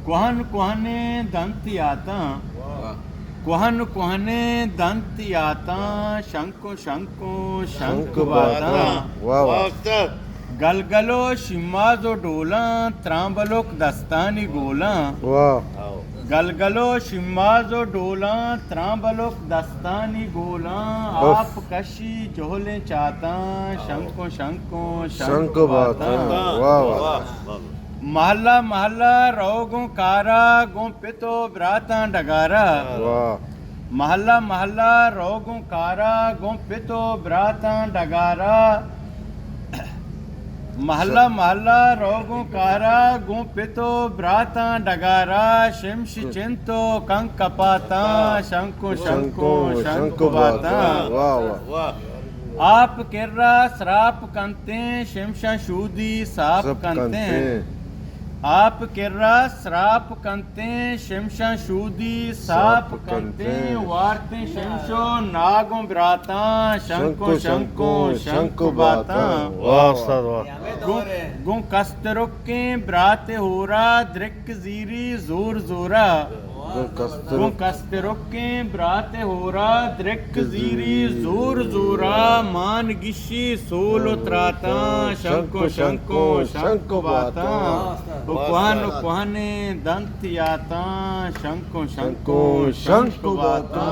कुहन कुहने दंत याता कुहन कुहने दंत याता शंको शंको शंख बाता वाह वाह गलगलो शिमाजो डोला त्रांबलोक दस्तानी गोला वाह गलगलो शिमाजो डोला त्रांबलोक दस्तानी गोला आप कशी जोहले चाता शंको शंको शंख बाता वाह वाह महला महला रोगों कारा गो पितो ब्राता डगारा वाह महला महला रोगों कारा गो पितो ब्राता डगारा महला महला रोगों कारा गो पितो ब्राता डगारा शिमश चिंतो कंक कपाता शंको शंको शंख बाता वाह वाह आप किर्रा श्राप कंते शिमशा शूदी साप सब कंते आप किर्रा श्राप कंते शिमशा शूदी साप कंते वारते शिमशो नागो ब्राता शंको शंको शंख बाता वाह उस्ताद वाह गु कस्तरुके ब्राते होरा दृक जीरी जोर जोरा गु कस्तरुके ब्राते होरा दृक जीरी जोर जोरा मान गिशी सोल उतराता शंको शंको शंख बाता कुहन कुहने दंत याता शंको शंको शंख बाता।